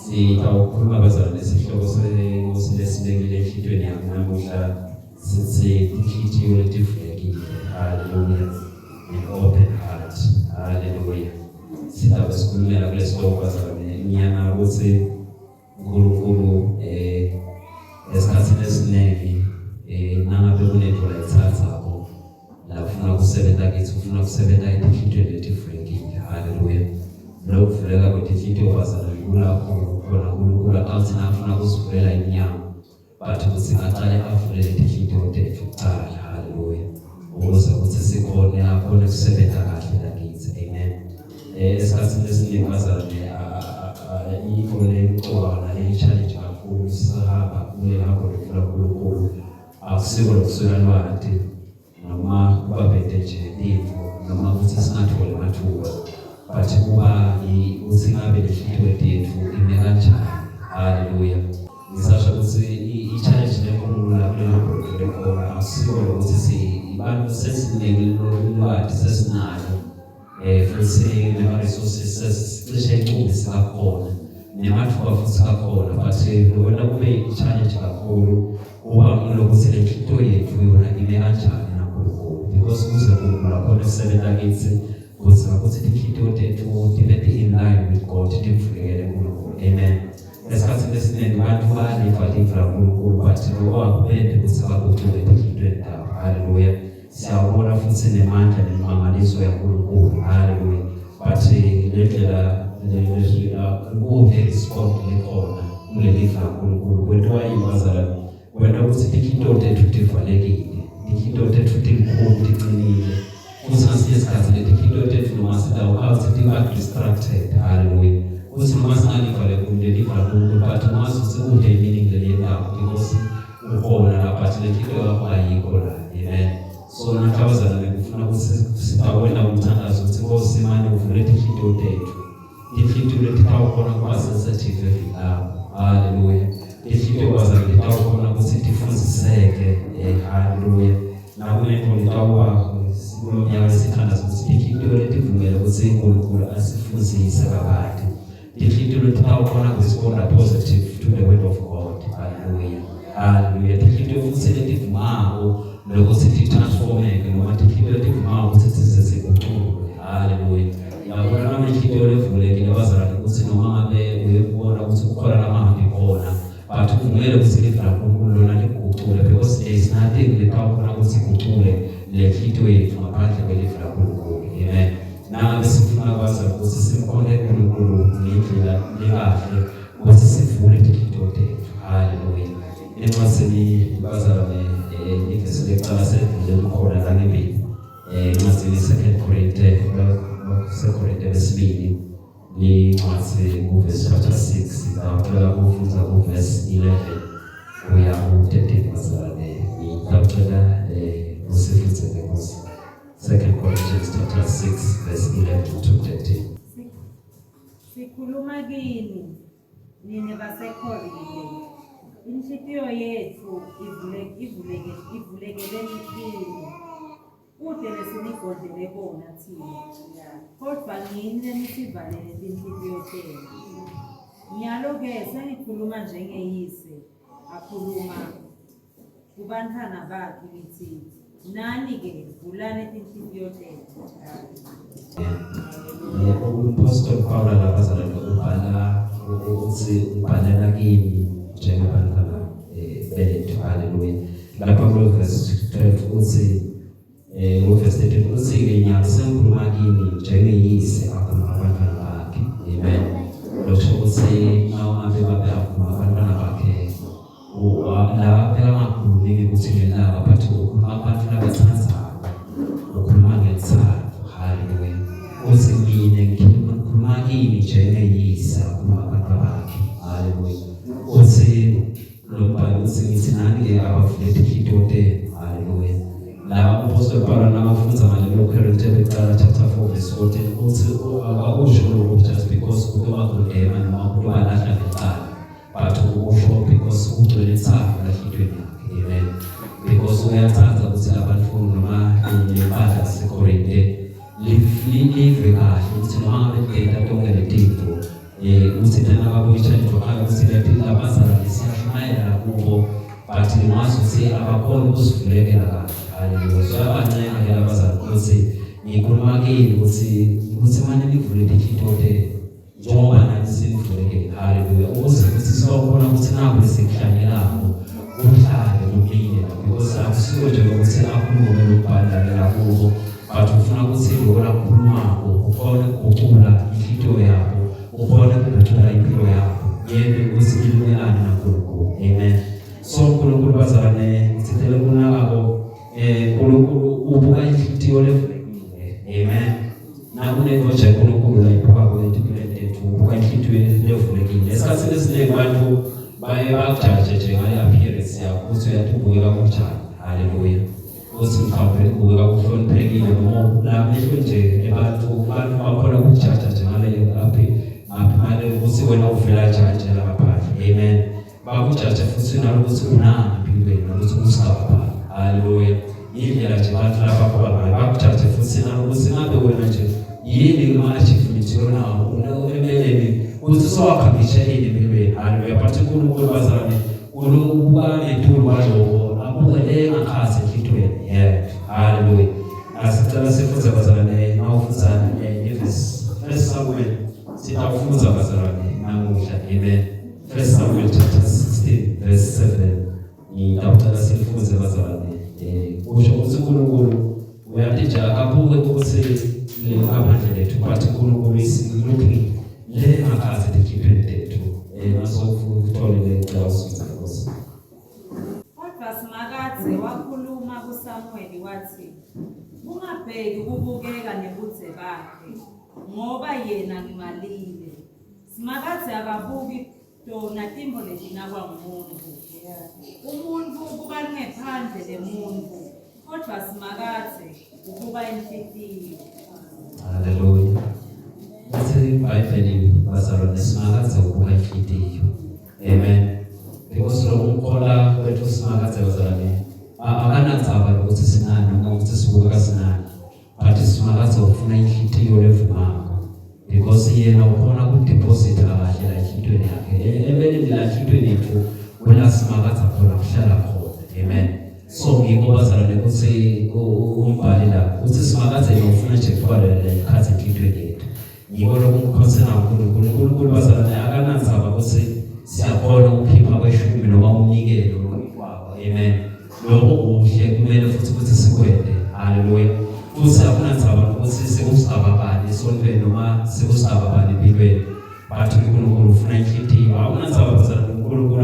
Sitawukhuluma abazalwane isihloko senkosi lesibekile enhlitweni yami namuhla sithi inhliziyo etivulekile. Haleluya. An open heart. Haleluya. Sitawube sikhulumela kulesi sihloko bazalwane. Ngiyana ukuthi uNkulunkulu esikhathini esiningi nangabe kunento la ithathako la ufuna ukusebenza kithi, ufuna kusebenza inhliziyo etivulekile. Haleluya. Lokuvuleka kwethinto bazalwane kulapho khona uNkulunkulu athi afuna ukusivulela iminyango, but ukuthi aqale avulele inhliziyo tethu kuqala. Haleluya. Ukuze ukuthi sikhone akhona ukusebenza kahle la kithi. Amen. Esikhathini esiningi bazalwane ikhona imcwana challenge kakhulu sihamba kule lapho lokufuna uNkulunkulu akusiko lokuswela lwati noma kuba bede nje info noma ukuthi singathole amathuba, but kuba uthi ngabe lehliziyo yethu ime kanjani. Haleluya. Ngisasho ukuthi i-challenge lenkulu lapho lekhona akusiko ukuthi sibantu sesinelolwati sesinalo futhi nema-resources sesicishe incubi sikakhona nemathuba futhi kakhona, but wena kube i-challenge kakhulu kuba lokuthi lenhliziyo yethu yona ime kanjani naNkulunkulu, because kuze kukhona ukusebenza kithi ukuthi ngakuthi inhliziyo yethu ibe in line with God, tivulekele kuNkulunkulu. Amen. Esikhathini esiningi abantu banevaliva kaNkulunkulu, but akupende ukuthi abakuthule inhliziyo yethu. Haleluya. Siyabona futhi nemandla nemangaliso yaNkulunkulu. Haleluya. But lendlela respond lekhona kulelifa kaNkulunkulu kwethiwa ibazalwane wena ukuthi inhliziyo yethu tivalekile, inhliziyo yethu tinkulu tiqinile, futhi ngesinye isikhathi inhliziyo yethu noma sidawukathi tiba distracted. Haleluya. Ukuthi noma singalivale kulelifa kaNkulunkulu, but noma sikude meaning leliyendawo because ukhona la, but lenhliziyo yakho ayikho la. Amen. So nathawazana ngifuna ukuthi sitawena umthandazo ukuthi Nkosi manje uvule inhliziyo yethu, inhliziyo lethu tawukhona kuba sensitive lapho. Haleluya. Inhliziyo bazalwane tawukhona ukuthi tifundiseke. Haleluya. Nakunento litawuba sinomnyaka sithandaza ukuthi inhliziyo lethu ivumele ukuthi uNkulunkulu asifundise kabanti. Inhliziyo lethu tawukhona ukuresponda positive to the word of God. Haleluya. Haleluya. Inhliziyo futhi lethu ivumako lokuthi titransformeke noma inhliziyo lethu ivumako ukuthi sisiguqule. Haleluya. Yabona nami inhliziyo levulekile bazalwane ukuthi noma ngabe uyebona ukuthi kukhona lamahamba khona, but uvumele ukuthi livela kuNkulunkulu lona liguqule, because there is nothing letawukhona ukuthi iguqule lenhliziyo yethu ngaphandle kwelivela kuNkulunkulu. Amen. Nangabe sifuna bazalwane ukuthi simkhonde uNkulunkulu ngendlela lekahle ukuthi sivule inhliziyo yethu. Haleluya. Encwadzini bazalwane ivesi lekuqala sedlule likhona la ngebili encwadzini 2 Korinte lesibili lincwadzi kuvesi chapter 6 sitawucela kufundza kuvesi 11 kuya ku-13 bazalwane. Ngitawucela usifundze nkosi 2 Corinthians chapter 6 verse 11 to 13. Sikhuluma kini nini baseKorinte, inhliziyo yethu ivulekele kini kude lesinigodlele bona thina, kodwa ngini lenisivalele inhliziyo zenu. Ngiyalo-ke sengikhuluma njengeyise akhuluma kubantwana bakhe ngithi nani-ke vulani inhliziyo zenu. Umpostoli Pawulo labazalwane ubhala ukuthi ubhalela kini njengabantwana bethu. Haleluya. Lapha kuvesi 12 uthi uvesi 13 uthi nyalo sengikhuluma kini njengeyise akhuluma abantwana bakhe. Amen. Lokho ukuthi ngabe babe akhuluma abantwana bakhe laba phela ngakhulumi ukuthi ngelaba, but ukhuluma abantwana bethandayo, ukhuluma ngethando. Haleluya. Uthi mina ngikhuluma kini njengeyise akhuluma abantwana bakhe. Haleluya. Uthi lombhalo uthi ngithi nani-ke abavule inhliziyo zenu. Haleluya. La umpostoli Pawulo namafunza ngalelo Korinte bekuqala chapter 4 verse 14 uthi akusho lokho just because kuba kudema noma kuba lahla ngecala, but ukusho because ugcwele ithando enhliziyweni yakhe. Amen. Because uyathanda ukuthi abantu noma lebandla laseKorinte live kahle ukuthi noma ngabe bheka tonke letinto uthi nana babuye challenge ukuthi labazalwane siyashumayela kubo but mwazi ukuthi abakhona ukusivulekela kahle. Haleluya. So abancane labazalwane ukuthi ngikhuluma kini ukuthi manje nivule ikhitote njengoba nathi sinivulekele. Haleluya. Ukuze ukuthi sizobona ukuthi naku lesikhanyelako uhlale uphile because akusiyo nje ukuthi akhulume lokubhadalela kubo but ufuna ukuthi lokho akhulumako ukhona ukucula inhliziyo yakho, ukhona ukucula impilo yakho. Yebo ukuthi ilumelane nakhona. Amen. So uNkulunkulu bazalwane sithele kunakho uNkulunkulu ubuka inhliziyo levulekile. Amen. Nakunengoja uNkulunkulu la iphakathi kwethu ubuka inhliziyo levulekile. Esikhathini esiningi abantu baye bakujaje nje ngale appearance yakho ukuthi uyatubukeka kunjani. Haleluya. Uthi mhlawumbe ubukeka kuhloniphekile noma lamehlo nje abantu bakhona ukujaja nje ngale ngale ukuthi wena uvela jaje lapha. Amen. Bakujaja futhi nalokuthi unani empilweni nokuthi usigaba. Haleluya. Indlela nje abantu lapha kwabayo bakujaja futhi nalokuthi ngabe wena nje yini ama-achievements yonawo unemeleni ukuthi sowakhambisha yini empilweni. Haleluya. But uNkulunkulu bazalwane ubukane etulu kwaloko abuke ngakhathi enhlitweni. Haleluya. Asicela sifunze bazalwane nawufuzana First Samuel sitawufunza bazalwane namuhla. Amen. First Samuel chapter 16 verse 7. Ngicela sifunze bazalwane. Kusho ukuthi uNkulunkulu uyatija abuke ukuthi le ngaphandle lethu but uNkulunkulu isilukile le ngakhathi enhlitweni lethu. Nasokutholile Klaus. Kodwa Simakadze wakhuluma kuSamuel wathi, ungabheki ukubukeka nebuthe bakhe ngoba yena ngimalile. Simakadze akabuki tona timbo letinakwa ngumuntu. Umuntu ubuka ngephandle lemuntu, kodwa Simakadze ubuka inhliziyo. Haleluya. iBhayibheli bazalwane Simakadze ubuka inhliziyo. Amen. Because lokukhola kwethu Simakadze bazalwane akanandzaba ukuthi sinani noma ukuthi sibuka sinani, but Simakadze ufuna inhliziyo levumako because yena ukhona ukudeposita kahle la enhliziyweni yakhe. Ebeleni la enhliziyweni yethu wena Simakadze khona kuhlala khona. Amen. So ngikho bazalwane ukuthi umbhali la uthi Simakadze ufuna nje kufalela ikhathi enhliziyweni yethu. Ngikho lokukhosela uNkulunkulu bazalwane akanandzaba ukuthi siyakhona ukuphipha kweshumi noma umnikelo nokwakho. Amen. Lokho kuhle kumele futhi ukuthi sikwende. Haleluya. Futhi akunandzaba ukuthi sikusigaba bani esontweni noma sikusigaba bani empilweni, but uNkulunkulu ufuna inhliziyo. Akunandzaba bazalwane uNkulunkulu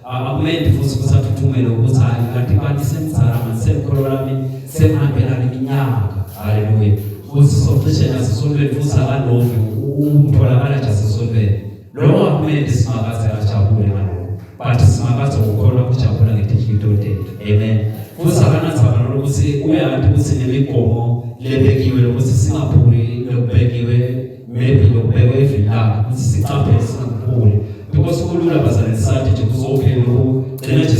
akumendi futhi ukuthi athuthumele ukuthi hayi kanti bantu semzala manje semkholo lami semhambela iminyaka. Haleluya. Futhi socishe nasesontweni futhi akanovi utholakala nje asesontweni. Lokho akumendi Simakadze ajabule ngalokho, but Simakadze ukhona ukujabula ngenhliziyo lethu. Amen. Futhi akanandzaba nokuthi uyathi ukuthi nemigomo lebekiwe ukuthi singaphuli lokubekiwe maybe lokubekwe evilanga ukuthi sicaphele singaphuli because kulula bazalwane sathi nje kuzophela ugcina nje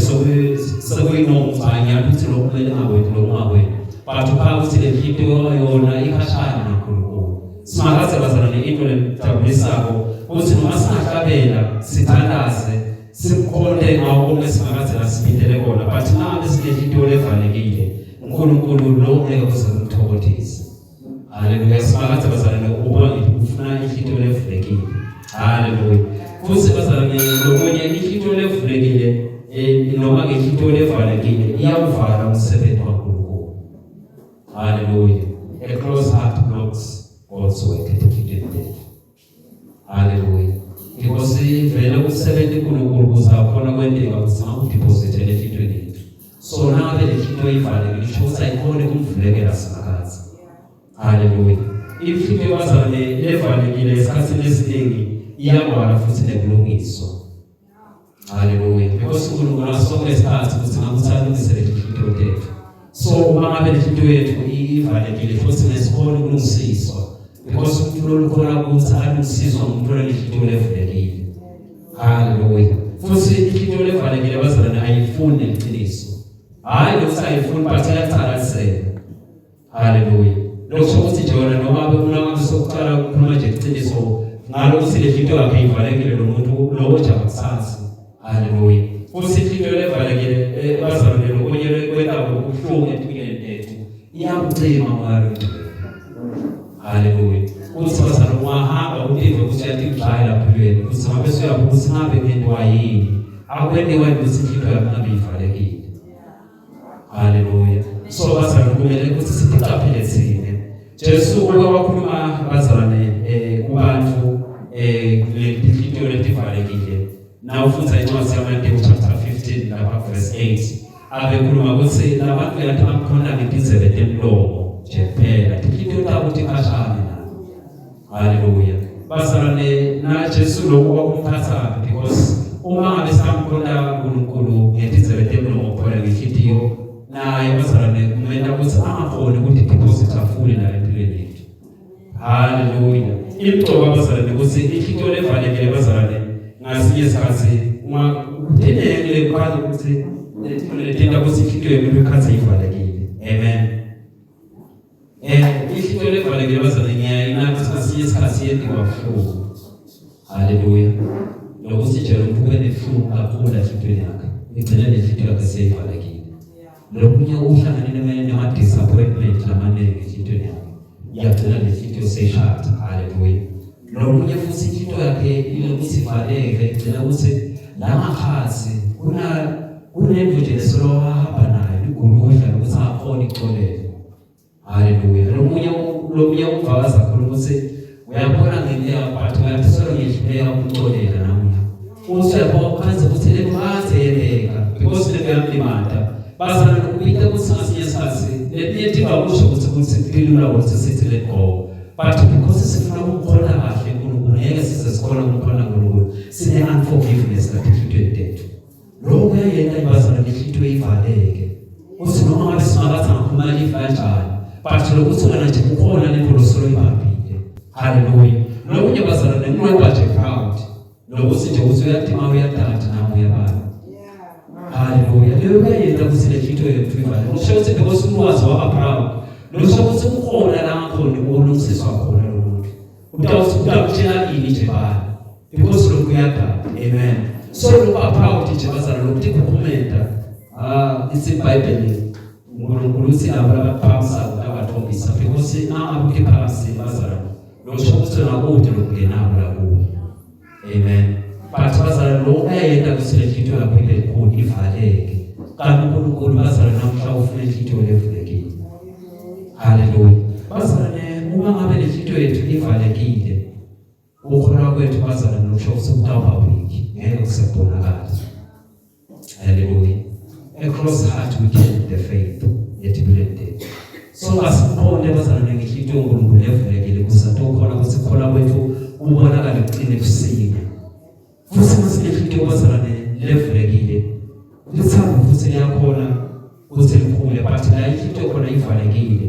sekuyinombhanya ukuthi lokhu kumele ngakwenzi lokhu ngakwenzi, but uphaka ukuthi le nhlitiyo yona ikhashana nakhulunkulu. Simakadze bazalwane into lejabulesako ukuthi noma singahlabela sithandaze simkhonde ngawo konke Simakadze lasibindele kona, but nabe sinenhliziyo levalekile uNkulunkulu lo ngeke kuze kumthokothise. Haleluya. Simakadze bazalwane ufuna inhliziyo levulekile. Haleluya. Futhi bazalwane lokunye inhliziyo levulekile noma ngenhliziyo levalekile iyawuvala umsebenzi kaNkulunkulu. Haleluya. A closed heart blocks God's work enhliziyweni lethu. Haleluya. Because vele ukusebenza uNkulunkulu kuzakhona kwendeka ukuthi ngakudeposite enhliziyweni lethu. So nabe inhliziyo ivalekile isho ukuthi ayikhona ukumvulekela Simakadze. Haleluya. Inhliziyo bazalwane levalekile esikhathini esiningi iyakwana futhi nebulungiso. Haleluya. Because uNkulunkulu asonke isikhathi ukuthi ngakuthalisele inhliziyo lethu. So uma ngabe inhliziyo yethu ivalekile futhi nesikhona ukulungisiswa because uNkulunkulu ukhona ukuthi alungisiswa umuntu onenhliziyo levulekile. Haleluya. Futhi inhliziyo levalekile bazalwane ayifuni iqiniso. Hayi ukuthi ayifuni but ayathakazela. Haleluya. Lokho ukuthi nje wena noma ngabe sokuqala ukukhuluma nje iqiniso ngalo usilefito yakhe ivalekile lo muntu lo ojabusazi. Haleluya. Futhi into levalekile bazalwane lokonyele kwetabo kuhlungu empilweni ethu iyakucima ngalo. Haleluya. Uthi bazalwane wahamba udive ukuthi yatigxayela empilweni ukuthi ngabe siyabuza ngabe ngentwa yini akwende ukuthi into yakhe ivalekile. Haleluya. So bazalwane kumele ukuthi siqaphele thina. Jesu wakhuluma bazalwane kubantu le levalekile. Na ufunza incwadi yaMateyu chapter 15 lapha verse 8 abekhuluma ukuthi labantu yathi bakhona ngedizebe temlomo nje phela into tabuthi kashane na. Haleluya. Bazalwane na Jesu lokho wakumphatha because uma ngabe samkhona uNkulunkulu ngedizebe temlomo phela ngikhitiyo naye bazalwane kumele ukuthi angakhona ukuthi deposit afune la empilweni yethu. Haleluya. Into bazalwane ukuthi ikhitiyo levalekile bazalwane ngasinye isikhathi uma udenele kwazi ukuthi letenda kusikhitwe emikhathi ivalekile. Amen. Ikhitwe levalekile bazalwane ngiyayina ukuthi ngasinye isikhathi yendiwa flow. Haleluya. Lokuthi nje umuntu eneflow kakhulu ekhitweni yakhe igcine lekhitwe yakhe seyivalekile. Lokunye uhlangane nama-disappointment amaningi ekhitweni yakhe yagcina lekhitwe seyishada. Haleluya. Lokunye futhi into yakhe ilokuthi ivaleke igcina ukuthi la ngaphansi kunenvudeleso lohamba nayo liguluhla lokuthi akhona ixolelo. Haleluya. Lomunye umvakaza khona ukuthi uyabona ngendlela but uyathola ngendlela ukuxolela namuya. Uthi uyabona phansi ukuthi le manje yeleka because le kuyamlimata. Bazalwane ukubita ukuthi ngasinye isikhathi lethi bakusho ukuthi kulula ukuthi sithi let go. But because sifuna ukukhona kahle uNkulunkulu ngeke sisesikona ukukhona uNkulunkulu sine unforgiveness kaThixo tethu. Lokho kuyayena ibazalwane ihlitho ivaleke. Uthi noma ngabe singabathi ngakhuluma lifa kanjani but lokuthi wena nje ukhona lento losolo ibambile. Haleluya. Lokunye bazalwane ngoba nje proud. Lokuthi nje uthi uyadima uyathatha nawe uyabala. Haleluya. Leyo kuyayena ukuthi lehlitho yethu ivaleke. Usho ukuthi because umwazi waba proud. Lokho ukuthi ukhona la ngakhona ukulungisiswa khona lo muntu. Utawutshela ini nje bani? Because lokho kuyadala. Amen. So lokho proud nje bazalwane lokuthi kukhomenta isiBhayibheli uNkulunkulu uthi abaphamisa abathombisa because ukuthi phamisi bazalwane. Lokho ukuthi nakude lokungenabo la kubo. Amen. But bazalwane lokho kuyayenda ukuthi lekhitho yakho ibe khona ivaleke. Kanti uNkulunkulu bazalwane namhla ufuna ikhitho levulekile. Haleluya. Bazalwane uma ngabe lekhitho yethu ivalekile ukhona kwethu bazalwane nosho usukutaba wiki ngeke kusebonakala. Haleluya. Across heart we get the faith yet blended. So asikhona bazalwane ngekhitho uNkulunkulu levulekile kusathokhola ukuthi khona kwethu ubonakala uqine kusini. Futhi masilekhitho bazalwane levulekile lithanda futhi liyakhona ukuthi likhule but la ikhitho khona ivalekile.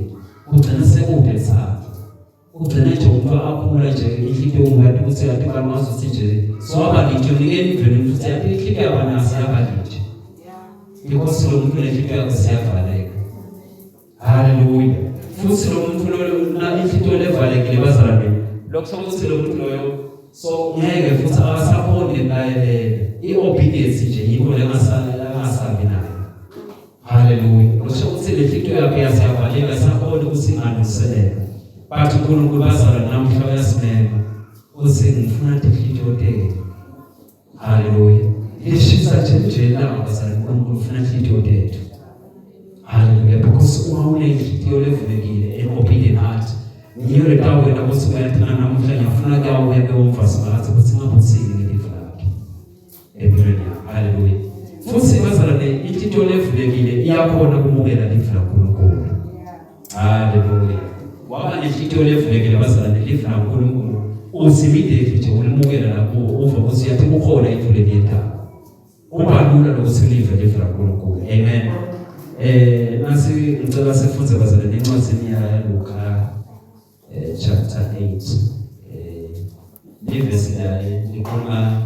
Ugcina sekude sakhe. Ugcina nje umuntu akhula nje ihliphe ungathi ukuthi yathi bamazo sije. So abalithi ngeni futhi yathi ihliphe abanasi abalithi. Because lo muntu lehliphe yakhe siyavaleka. Haleluya. Futhi lo muntu lo na ihliphe levalekile bazalwane. Lokho sokuthi lo muntu loyo so ngeke futhi asakhona naye iobedience nje yikho lengasabi nayo. Haleluya. Kusho ukuthi lehlitho yakhe yasavaleka sakhona ukuthi ingaluseleka. But uNkulunkulu bazalwane namhla uyasimema. Uthi ngifuna lehlitho tethu. Haleluya. Lishisa nje la bazalwane uNkulunkulu ufuna lehlitho tethu. Haleluya. Because uma unehlitho levulekile obedient heart. Ngiyo le tawo wena ukuthi uyathina namhla ngiyafuna ke awuyeke umfasi ngathi ukuthi ngabuthini ngelifa lakhe. Empilweni. Haleluya. Futhi bazalwane ihlitho levulekile iyakhona ukumukela lifa laNkulunkulu. Haleluya. Waba nehlitho levulekile bazalwane lifa laNkulunkulu usimidele nje ulimukela lapho uva ukuthi yathi ukhona empilweni yethu. Kuba lula lokuthi lifa laNkulunkulu. Amen. Nasi ngicela sifunze bazalwane incwadi ya Luka chapter 8. Verse la likhuluma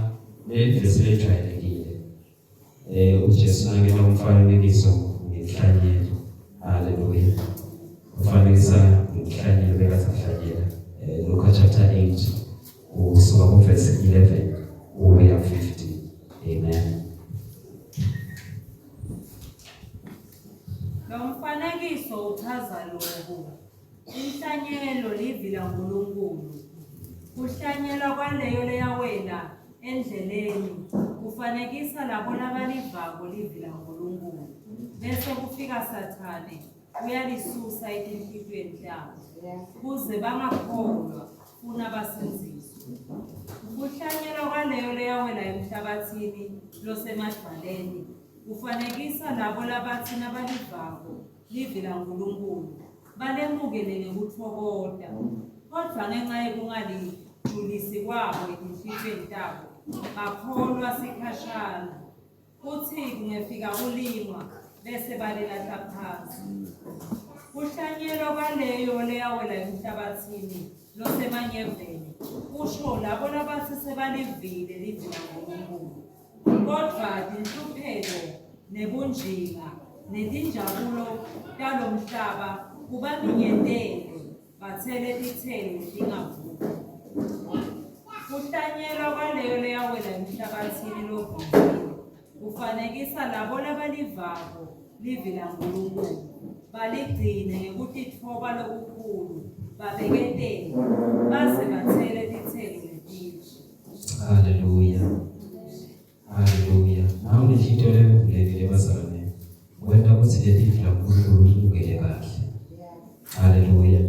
verse lejwayelekile. uJesu ngeke umfanekiso ngenhlanyelo. Haleluya. Umfanekisa ngenhlanyelo bekasahlanyela. Luka chapter 8 kusuka kuverse 11 ukuya 15. Amen. Lo mfanekiso uchaza lokhu. Inhlanyelo livila uNkulunkulu. Kuhlanyelwa kwaleyo leyawela endleleni kufanekisa labo labalivako livila uNkulunkulu. Bese kufika Sathane uyalisusa etinhlitweni zabo kuze bangakholwa funa basenziswe. Kuhlanyelwa kwaleyo leyawela emhlabathini losemadvaleni kufanekisa labo labathi nabalivako livila uNkulunkulu balemukele ngekuthokoza, kodwa ngenxa yokungalitshulisi kwabo etinhlitweni zabo bakholwa sikhashana, kuthi kungefika kulimwa bese balilahla phansi. Kuhlanyelwa kwaleyo leyawela emhlabathini losemanyeveni kusho labo labathi sebalivile livila uNkulunkulu, kodwa inhlupheko nebunjinga netinjabulo talo mhlaba kubaminyendele bathele lithelo lingavuki. Kuhlanyelwa kwaleyo leyawela emhlabathini lovundile kufanekisa labo labalivako livila uNkulunkulu baligcine ngekutithoba lokukhulu babeketele baze bathele lithelo letihle. Hallelujah. Hallelujah. Nawe nishito levulekile bazalwane. Wenda kuthi lelivila uNkulunkulu lilungele kahle. Hallelujah.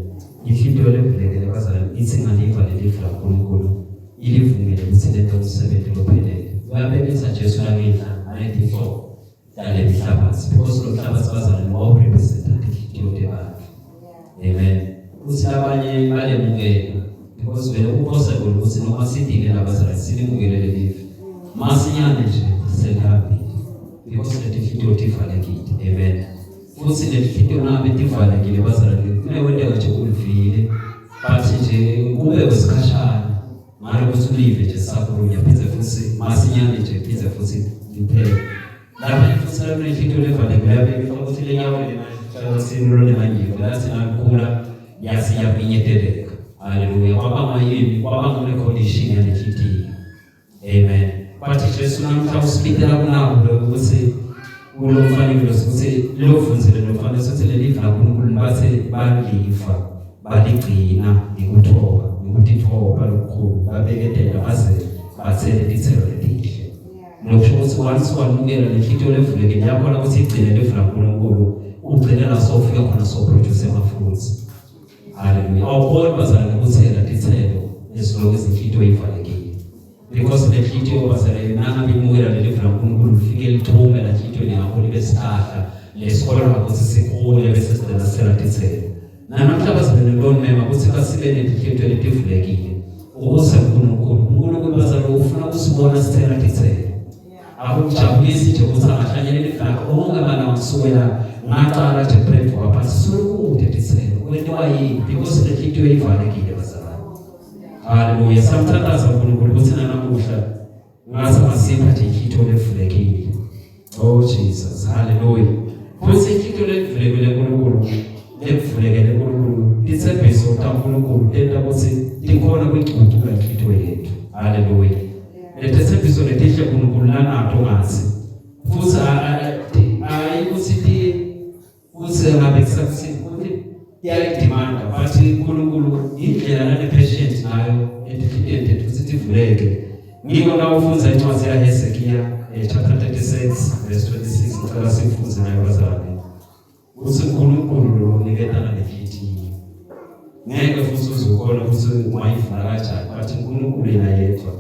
Ishito levulekile bazalwane ithi ngaliva lelivila uNkulunkulu ilivumele ukuthi lento umsebenzi lophelele. Uyabekisa Jesu langidla 94 dale mhlabathi because lo mhlabathi bazalwane wawurepresenta ishito lebandla. Amen. Uthi abanye balemukela because vele upossible ukuthi noma sidinge labazalwane silimukele lelivi. Masinyane nje selabi because letifido tivalekile. Amen. Futhi letifido nabe tivalekile bazalwane kunewendeka nje ulivile but nje kube wesikhashana ngalo ukuthi ulive nje sakurunya phize futhi masinyane nje phize futhi liphele. Lapha futhi letifido levalekile yabe ukuthi lenyawo lena sinulo lemanyiwe lathi nakhula yasiyapinyeteleka. Hallelujah. Kwaba mayini kwaba ngone condition yalefiti. Amen. But Jesu namhla usipitela kunawo ukuthi ulomfanekelo ukuthi lovunzile lofanele ukuthi lelivila uNkulunkulu bathe balifa baligcina ngikuthoba ngikutithoba lokukhulu babeketela baze bathele lithelo lelihle. Lokusho ukuthi once wamukela lefiti levulekile yakhona ukuthi igcine levila uNkulunkulu ugcine la sofika khona so produce ama-fruits. Hallelujah. Awuboni bazalwane kuthela lithelo esiloko izifito eyivalekile. Because the Lito was a nana bimura livra uNkulunkulu lifike lithume la Lito lingaholi besihahla lesikolo ukuthi sikhule bese sidela sela titselo. Namhla bazalwane lona mema ukuthi kasibe nelifito letivulekile ukuze uNkulunkulu bazalwane ufuna usibona sithela titselo. Akujabulisi nje ukuthi ahlanyele lifaka onke abana kusukela ngaqala nje pray for but sulukude titselo. Kwentwa yini because the Lito eyivalekile bazalwane. Hallelujah. Samthandaza uNkulunkulu ukuthi namuhla ngase masipha nje ikhito levulekile. Oh Jesus. Hallelujah. Futhi ikhito levulekile uNkulunkulu levulekile uNkulunkulu lithembiso kaNkulunkulu lenta ukuthi likhona kwigcudu lekhito yethu. Hallelujah. Lethembiso letihle uNkulunkulu lanato ngathi. Futhi ayikuthi ukuthi ngabe kusakuthi yayidimanda but uNkulunkulu indlela nale patient nayo etifident ukuthi tivuleke. Ngiko na ufunza incwadi ya Hezekiya chapter 36 verse 26 uqala sifunze nayo bazalwane. Uthi uNkulunkulu lo uniketana nefiti. Ngeke futhi uzukona ukuthi ungayifuna kanjani but uNkulunkulu yena yedwa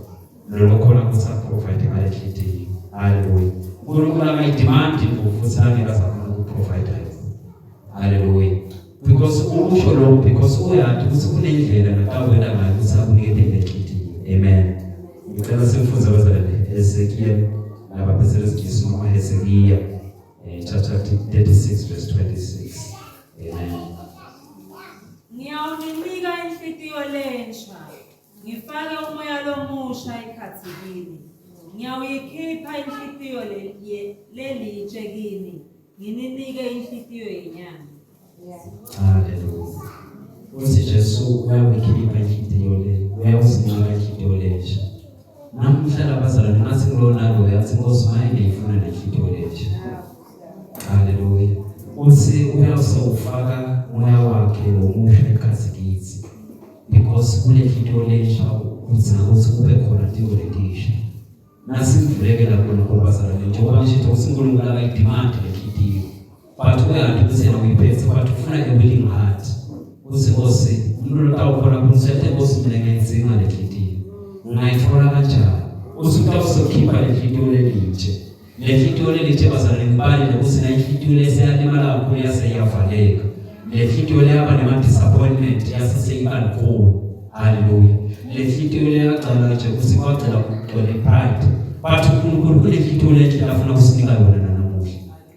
lo khona ukuthi provide ngale fiti. Hallelujah. uNkulunkulu amayidemand futhi angeke azakona ukuprovide. Hallelujah. Because ukusho lo because uyathi ukuthi kunendlela nakawena ngayo ukuthi akunikele lekhiti. Amen. Ngicela sifunze bazalwane Hezekiya nabaphethelwe iGesu noma Hezekiya chapter 36 verse 26. Amen. Ngiyawunika inhlitiyo lensha ngifake umoya lomusha ekhathini. Ngiyawuyikhipha inhlitiyo lelitshe kini ngininike inhlitiyo yenyama. Hallelujah. uthi Jesu uyawikhipha inhliziyo le, uyawusinika inhliziyo lesha. Namhlanje abazalwane nathi kulona lo yathi Nkosi mayine ifuna nenhliziyo lesha. Haleluya. Uthi uyawufaka umoya wakhe omusha ekhazikitsi. Because kule nhliziyo lesha uthi ukuthi kube khona into letisha. Nasivulekela khona kubazalwane njengoba nje uNkulunkulu akayidemand lenhliziyo. But uyandibuzela uyiphethe but ufuna a willing heart. Uthi Nkosi umuntu awukhona kunsethe Nkosi mina ngiyenzinga lenhliziyo. Ngayithola kanjani? Uthi utawuzokhipha lenhliziyo lelinje. Lenhliziyo lelinje bazalwane ngibale ukuthi na inhliziyo leseyalimala kakhulu yaseyavaleka. Lenhliziyo leyaba nema disappointment yaseseyikankulu. Hallelujah. Lenhliziyo leyaqala nje ukuthi kwaqala ukugcwele pride. But uNkulunkulu kunenhliziyo lenhle afuna ukusinika yona namuhla.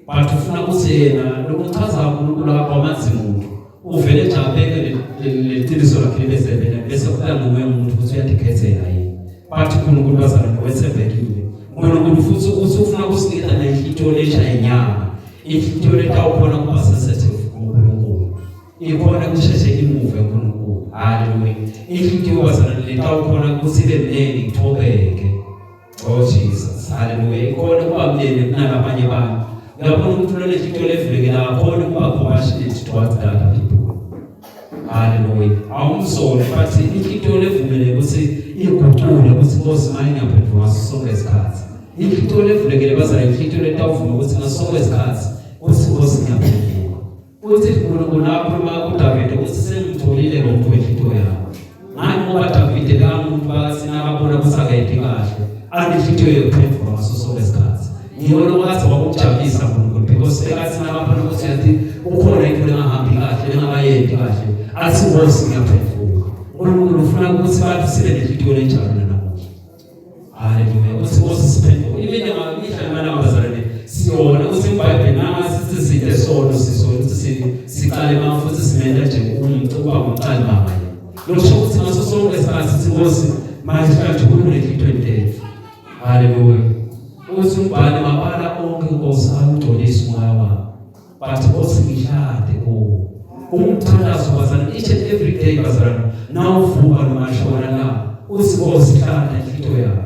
But ufuna ukuthi yena lokuchaza uNkulunkulu akwamanzi umuntu. Uvele nje abeke lentiliso lakhe lesebele bese kuya ngomoya umuntu ukuthi uyadikhethela yini. But uNkulunkulu bazalwane wethembekile. uNkulunkulu futhi ufuna ukusinika nenhliziyo lesha yenyama. Inhliziyo letawukhona kuba sensitive kuNkulunkulu. Ikhona kusheshe imove uNkulunkulu. Hallelujah. Inhliziyo bazalwane letawukhona ukuthi ibe mnene ithobeke. Oh Jesus. Hallelujah. Ikhona kuba mnene kunalabanye abantu. Uyabona umuntu lenhliziyo levulekela kakhulu kuba compassionate towards other people. Hallelujah. Awumsole but inhliziyo levumele ukuthi iguqule ukuthi Nkosi manje ngiyaphendula ngaso sonke isikhathi. Inhliziyo levulekele bazalwane inhliziyo letawuvuma ukuthi ngaso sonke isikhathi uthi Nkosi ngiyaphendula. Uthi uNkulunkulu nakhuluma kuDavid ukuthi sengitholile lo muntu wenhliziyo yami. Ngani ngoba David kamuntu bakasina ababona ukuthi akayedingi kahle. Anehliziyo yokuphendula ngaso sonke isikhathi. Ngiyona ngathi wakujabulisa uNkulunkulu because ekasina ababona ukuthi yathi ukhona into engahambi kahle engabayendi kahle. Athi Nkosi ngiyaphendula. uNkulunkulu ufuna ukuthi bathi sibe nenhliziyo lenjalo namuhla. Hallelujah. Uthi Nkosi siphendule. Imini ngamihla abazalwane siyona ukuthi iBhayibheli nangasithi sithe sono sisona siqale mafuthi simenda nje umuntu kuba umqali mama. Lokho ukuthi ngaso sonke isikhathi sithi Nkosi manje kanje kunenhliziyo enhle. Hallelujah. Uthi umbhali mabala onke Nkosi awugcolisa umoya wami. But Nkosi ngishade kuwo. Umthandazo bazalwane each and every day bazalwane nawuvuka nomashona la uthi Nkosi hlala inhliziyo yakho.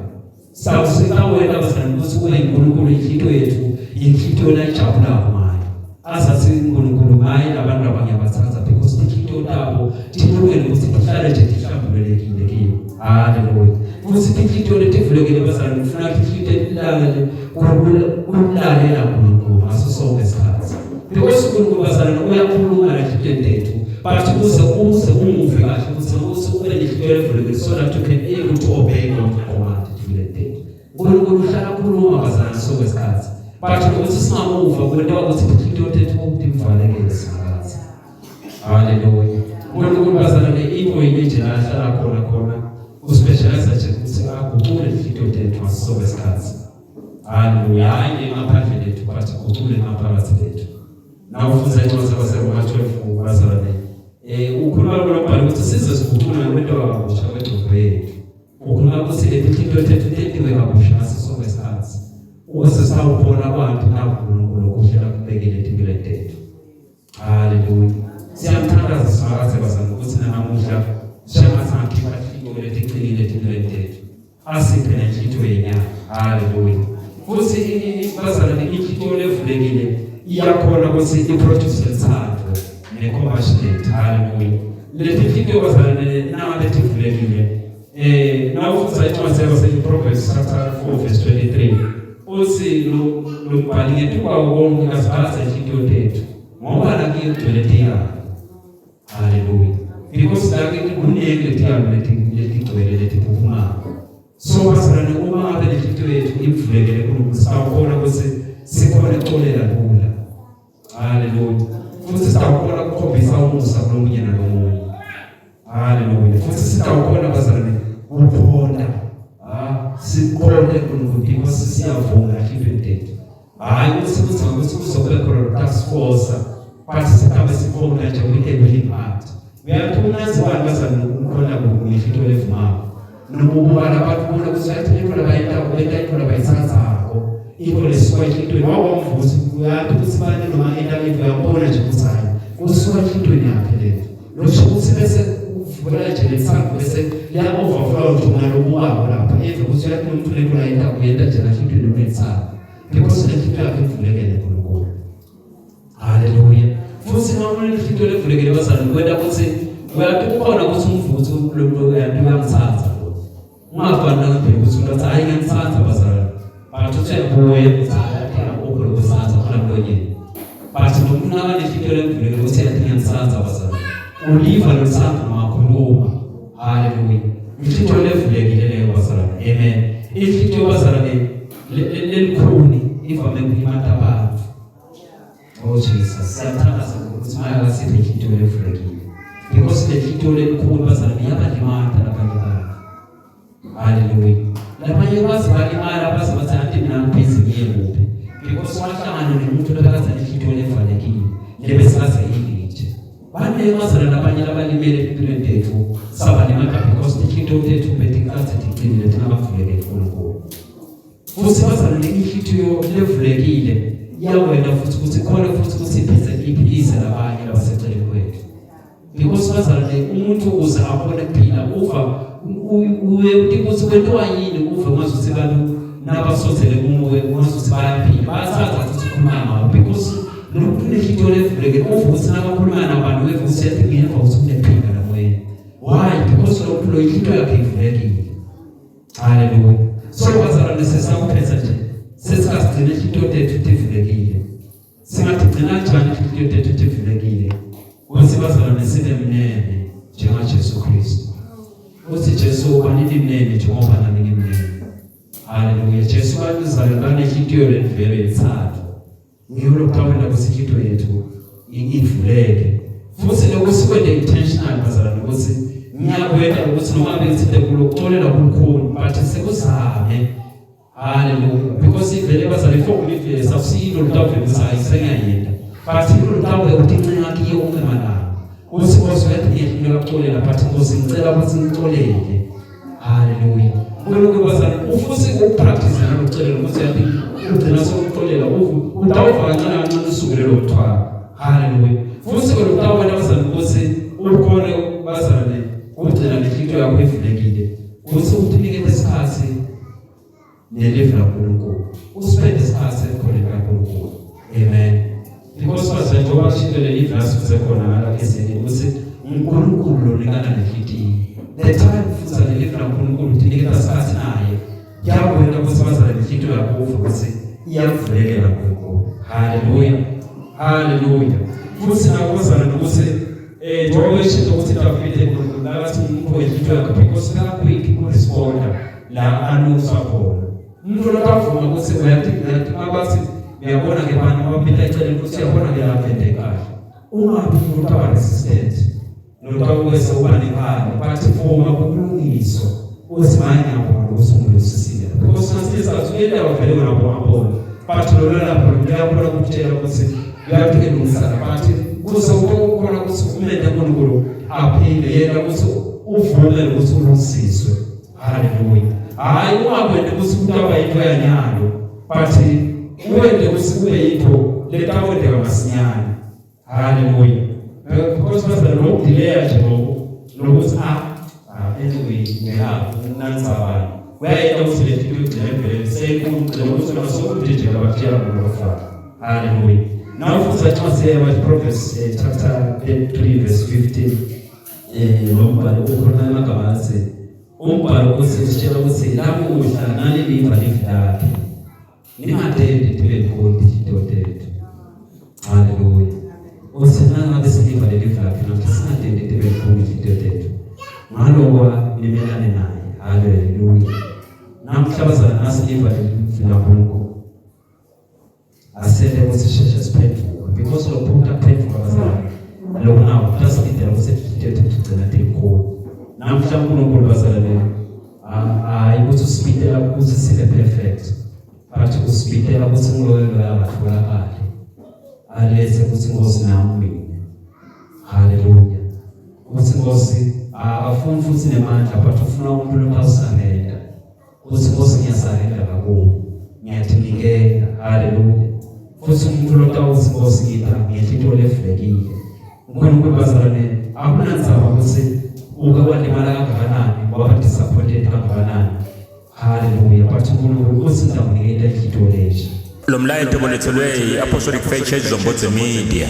Sawusika wena bazalwane ukuthi kube uNkulunkulu inhliziyo yethu inhliziyo layijabulayo maye. Asathi uNkulunkulu maye abantu abanye abathatha because inhliziyo yabo tilungele ukuthi ihlale nje ihlambulelekile kiyo. Hallelujah. Futhi inhliziyo letivulekile bazalwane ufuna inhliziyo elale ukulalela uNkulunkulu ngaso sonke isikhathi. Because uNkulunkulu bazalwane uyakhuluma lenhliziyo yethu but uze umuve kahle ukuthi ube nenhliziyo evulekile so that you can able to obey God's command. uNkulunkulu uhlala khuluma bazalwane sonke isikhathi. But ukuthi singamuva kwento ukuthi inhliziyo yethu imvalekile isikhathi. Hallelujah. uNkulunkulu bazalwane into yinje la hlala khona uspecialize nje ukuthi aguqule inhliziyo yethu ngaso sonke isikhathi. Hallelujah. Hayi ngaphandle lethu but aguqule ngaphakathi lethu. Nawu ufunza incwadi yabaseRoma 12 bazalwane. Ukhuluma lombhalo ukuthi size siguqule ngento kabusha kwedumbu yethu. Ukhuluma ukuthi inhliziyo yethu iyenziwe kabusha ngaso sonke isikhathi. Ukuze sawubona abantu nakuNkulunkulu kuhlela kubekele impilo yethu. Hallelujah. Siyamthandaza sifakaze bazalwane ukuthi namuhla siyamathanda inhliziyo leticilile impilo yethu. Asiphe nenhliziyo yenyama. Hallelujah. Futhi bazalwane inhliziyo levulekile iyakhona ukuthi iproduce lethando necompassionate. Hallelujah. Leti inhliziyo bazalwane nawe letivulekile nawufunza incwadi yabaseProverbs chapter 4 verse 23 uthi lo mbhali ngethuba wonke kasiphatha inhliziyo yethu ngoba lakiyo igcwele tiyalo. Hallelujah. Because lakiyo kuningi letiyalo letigcwele letiphumayo. So bazalwane uma ngabe inhliziyo yethu ivulekile sawubona ukuthi sikhona ukuxolela lula. Hallelujah. Futhi sitawubona ukukhombisa umusa kulomunye nalomunye. Hallelujah. Futhi sitawubona bazalwane ukhona. Sikhona uNkulunkulu because siyavuma inhliziyo yethu. Hayi ukuthi kuzobe khona task force but sithabe sikhona nje with a willing heart. Uyathunyaza abantu bazalwane ukukhona kunhliziyo levumayo. Nokubona abantu bona kuzathi into bayithathako. Into lesuka inhlizweni wawamvuza uyathi ukuthi bani noma endabeni uyabona nje ukuthi hayi kusuka inhlizweni yakhe lento. Lokho ukuthi futhi bese uvula nje lesakho bese liya overflow ngalokuwabo lapha eve ukuthi umuntu lekula indawo yenda nje nahluthu lolwetsa because lehluthu yakhe ivulekele kuNkulunkulu. Haleluya. Futhi noma lehluthu levulekele bazalwane kwenda ukuthi uyakukhona ukuthi umvuthu lo yantisatha ungafana nje ukuthi uthi hayi ngiyanisatha bazalwane but usebuye uzaya ukulokusatha khona mlonyeni but nokunaka lehluthu levulekele ukuthi ngiyanisatha bazalwane uliva losatha makhuluma. Haleluya. Ihluthu levulekile leyo bazalwane. Amen. Ihluthu bazalwane lelikhuni ivame kulimata abantu. Oh Jesus, siyathandaza ukuthi maya sithi ihluthu levulekile because lehluthu lelikhuni bazalwane yabalimata labanye abantu. Haleluya. Labanye bazibalimala bazabathi anti mina ngibhizi ngiye kuphi because wahlangana nomuntu lokakaza lehluthu levalekile lebesaze ingithe. Bane bazalwane labanye labalimele empilweni yethu sabalimata because ihluthu lethu betinkaze tiqinile thina bavulekile kuNkulunkulu. Futhi bazalwane ihluthu levulekile yawena futhi ukuthi khona futhi kusiphize iphilize labanye labaseceleni kwethu. Because bazalwane umuntu uze abone kuphila uva ukuthi kwentwa yini uve ngazuthi abantu nabasothele kumoya ngazuthi bayaphila bayathatha ukuthi ukhuluma ngawo because lokhu lehluthu levulekile uve ukuthi nabakhuluma nabantu uve ukuthi ngemva ukuthi unephila lamoyeni. Why? Because lokhu lehluthu yakhe ivulekile. Haleluya. So bazalwane sesakuphetha nje sesikagcina ihluthu lethu tivulekile. Singatigcina njani ihluthu lethu tivulekile? Ukuthi bazalwane sibe mnene njengaJesu Kristu. Uthi Jesu ubanini mnene njengoba nami ngimnene. Haleluya. Jesu wazalelana ihluthu levulekile yethathu. Ngiyolo kutawela ukuthi ihluthu yethu ivuleke. Futhi lokusikwende intentional bazalwane ukuthi ngiyakwenda ukuthi noma bekuthinde kulokuxolela kukhulu but sekuzame. Haleluya. Because ivele bazalwane fokuvele sasilo lutawuvela ukuthi ayisengayenda. But ilo lutawuvela ukuthi incinga yakhe iyo ungemalanga. Uthi ozwethe ngiyahluleka kuxolela but Nkosi ngicela ukuthi ngixolele. Haleluya. Kuloko bazalwane ufuthi ukupractice nalokuxolela ukuthi yathi ugcina sokuxolela utawuva kancane kancane usukele lo mthwalo. Haleluya. Futhi kulokutawubona bazalwane ukuthi ukhona bazalwane ugcina lehluthu yakho ivulekile ukuthi utinike isikhathi nelive laNkulunkulu. Uspende isikhathi ekhoneni kaNkulunkulu. Amen. Because bazalwane njengoba shintele ivasi kusekhona ngala kesini ukuthi uNkulunkulu lo nikana lehluthu. The time futhi nelive laNkulunkulu utinike isikhathi naye. Yakwenda ukuthi bazalwane lehluthu yakho uve ukuthi iyavulekela kuNkulunkulu. Haleluya. Haleluya. Futhi nakuzana ukuthi njengoba eshinto ukuthi Davide kuNkulunkulu lathi umuntu wehluthu yakhe because quick kuresponda la anusa khona. Umuntu lokavuma ukuthi uyathi abathi uyabona ke bani abaphetha icele ukuthi uyabona ke laphendeka kahle. Uma umuntu aba resistant notawuwese ubani khaya but forma kulungiso usimanya abantu usungulosisile. Because nasizathu yena wavele ngabona but lo lapho ngiyabona ukutshela ukuthi uyathi elungisana but kuzokhona ukuthi umende uNkulunkulu aphile yena ukuthi uvume ukuthi ulungisiswe. Haleluya. Hayi ungakwenda ukuthi kutaba into yanyalo but uwende ukuthi kube yinto letawendeka masinyane. Haleluya. Because bazalwane lokudelay nje lokuthi anyway ngiyapha nanzabani uyayenda ukuthi lehluthu levele sekucela ukuthi nasokuthi nje abathiyana ngolofana. Haleluya. Now futhi athwase Proverbs chapter 3 verse 15 lombhalo ukhona amagama athi umbhalo usitshela ukuthi lamuhla naliliva livulakhe ningadede tibe khona izinto tethu. Haleluya. Usinanga besiliva lelivulakhe nasingadede tibe khona izinto tethu. Ngalowa nimelane naye. Haleluya. Namhla bazalwane nasiliva lelivulakhe asele ukuthi sheshe siphendule because lokuphuka phendula bazalwane lokho nawo tasidela ukuthi ihluthu tugcina tikhona. Namhla uNkulunkulu bazalwane hayi ukuthi usipitela ukuthi sibe perfect but usipitela ukuthi ngilolelo yabatholakala alese ukuthi Nkosi nami. Haleluya. Ukuthi Nkosi afuna futhi nemandla but ufuna umuntu osangena ukuthi Nkosi ngiyasangena kakhulu ngiyathinikela. Haleluya. Futhi umuntu lotawuthi Nkosi ngita ngehluthu levulekile. uNkulunkulu bazalwane akunandzaba ukuthi uke walimala kangakanani, waba disappointed kangakanani. Hallelujah. But uNkulunkulu usingamnikela ihlito lesha. Lo mlayeto ubolethelwe yi-Apostolic Faith Church Zombodze Media.